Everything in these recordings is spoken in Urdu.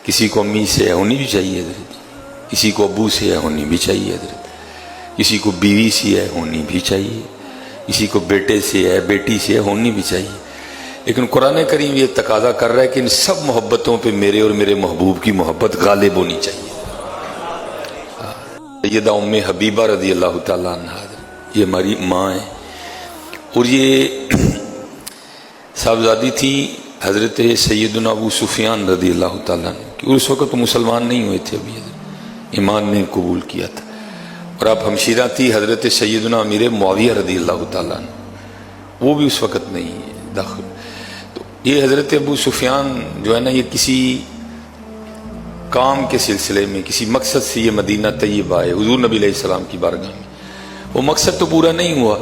کسی کو امی سے ہے ہونی بھی چاہیے حضرت، کسی کو ابو سے ہے ہونی بھی چاہیے حضرت، کسی کو بیوی سے ہے ہونی بھی چاہیے، کسی کو بیٹے سے ہے بیٹی سے ہے ہونی بھی چاہیے، لیکن قرآن کریم یہ تقاضا کر رہا ہے کہ ان سب محبتوں پہ میرے اور میرے محبوب کی محبت غالب ہونی چاہیے۔ سیدہ ام حبیبہ رضی اللہ تعالیٰ عنہ، یہ ہماری ماں ہے، اور یہ صاحبزادی تھی حضرت سیدنا ابو سفیان رضی اللہ تعالیٰ عنہ کی، اور اس وقت تو مسلمان نہیں ہوئے تھے، ابھی ایمان نے قبول کیا تھا، اور اب ہمشیرہ تھی حضرت سیدنا امیر معاویہ رضی اللہ تعالیٰ عنہ، وہ بھی اس وقت نہیں داخل۔ تو یہ حضرت ابو سفیان جو ہے نا، یہ کسی کام کے سلسلے میں کسی مقصد سے یہ مدینہ طیبہ آئے حضور نبی علیہ السلام کی بارگاہ میں، وہ مقصد تو پورا نہیں ہوا،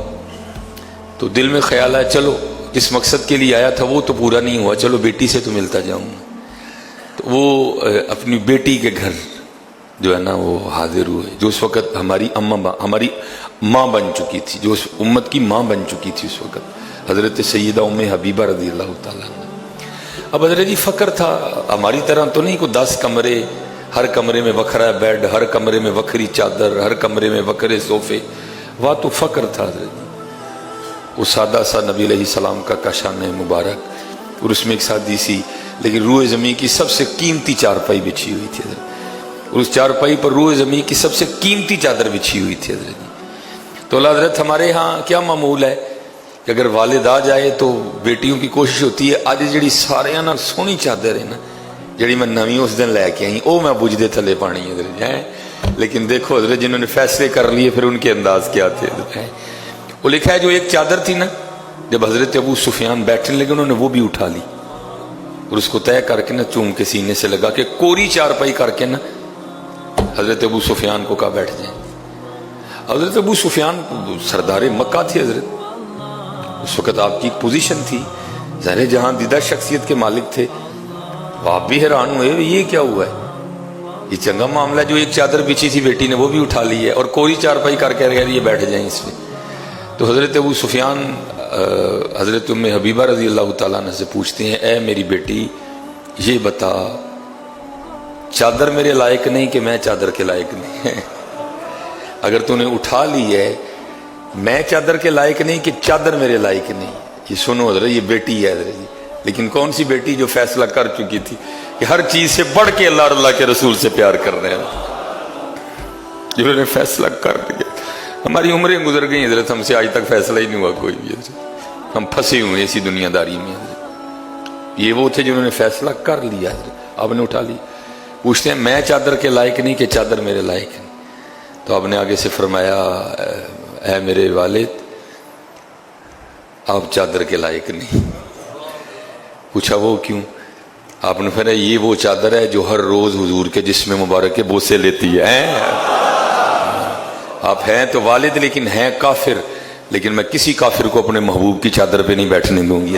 تو دل میں خیال آیا چلو جس مقصد کے لیے آیا تھا وہ تو پورا نہیں ہوا، چلو بیٹی سے تو ملتا جاؤں گا، تو وہ اپنی بیٹی کے گھر جو ہے نا وہ حاضر ہوئے، جو اس وقت ہماری ماں بن چکی تھی، جو اس امت کی ماں بن چکی تھی اس وقت، حضرت سیدہ ام حبیبہ رضی اللہ تعالیٰ عنہ۔ اب حضرت جی فقر تھا، ہماری طرح تو نہیں کوئی 10 کمرے، ہر کمرے میں وکھرا بیڈ، ہر کمرے میں وکھری چادر، ہر کمرے میں وکھرے صوفے، وہاں تو فقر تھا حضرت جی، وہ سادہ سا نبی علیہ السلام کا کاشان مبارک، اور اس میں ایک سادی سی لیکن روئے زمین کی سب سے قیمتی چارپائی بچھی ہوئی تھی حضرت، اور اس چارپائی پر روئے زمین کی سب سے قیمتی چادر بچھی ہوئی تھی حضرت جی۔ تو اللہ حضرت ہمارے ہاں کیا معمول ہے کہ اگر والد آ جائے تو بیٹیوں کی کوشش ہوتی ہے آج جڑی سارے نا سونی چادر ہے نا جڑی میں نویں اس دن لے کے آئی وہ میں بجھدے تھلے پانی حضرت جی، لیکن دیکھو حضرت جنہوں نے فیصلے کر لیے پھر ان کے انداز کیا تھے حضرت، وہ لکھا ہے جو ایک چادر تھی نا جب حضرت ابو سفیان بیٹھنے لگے انہوں نے وہ بھی اٹھا لی، اور اس کو طے کر کے نا چوم کے سینے سے لگا کے کوری چارپائی کر کے نا حضرت ابو سفیان کو کہا بیٹھ جائیں۔ حضرت ابو سفیان سردار مکہ تھے حضرت، اس وقت آپ کی ایک پوزیشن تھی، ظاہر جہاں دیدہ شخصیت کے مالک تھے، وہ آپ بھی حیران ہوئے یہ کیا ہوا ہے، یہ چنگا معاملہ جو ایک چادر بچھی تھی بیٹی نے وہ بھی اٹھا لی ہے اور کوری چارپائی کر کے یہ بیٹھ جائیں اس پہ۔ تو حضرت ابو سفیان حضرت ام حبیبہ رضی اللہ تعالیٰ عنہ سے پوچھتے ہیں اے میری بیٹی یہ بتا چادر میرے لائق نہیں کہ میں چادر کے لائق نہیں، اگر تو نے اٹھا لی ہے میں چادر کے لائق نہیں کہ چادر میرے لائق نہیں۔ یہ سنو حضرت یہ بیٹی ہے حضرت جی، لیکن کون سی بیٹی جو فیصلہ کر چکی تھی کہ ہر چیز سے بڑھ کے اللہ اور اللہ کے رسول سے پیار کر رہے ہیں، جنہوں نے فیصلہ کر لیا۔ ہماری عمریں گزر گئی حضرت، ہم سے آج تک فیصلہ ہی نہیں ہوا کوئی بھی حضرت، ہم پھنسے ہوئے اسی دنیا داری میں حضرت۔ یہ وہ تھے جنہوں نے فیصلہ کر لیا حضرت، آپ نے اٹھا لی۔ پوچھتے ہیں میں چادر کے لائق نہیں کہ چادر میرے لائق نہیں، تو آپ نے آگے سے فرمایا اے میرے والد آپ چادر کے لائق نہیں۔ پوچھا وہ کیوں؟ آپ نے فرمایا یہ وہ چادر ہے جو ہر روز حضور کے جسم مبارک کے بوسے لیتی ہے۔ آپ ہیں تو والد لیکن ہیں کافر، لیکن میں کسی کافر کو اپنے محبوب کی چادر پہ نہیں بیٹھنے دوں گی۔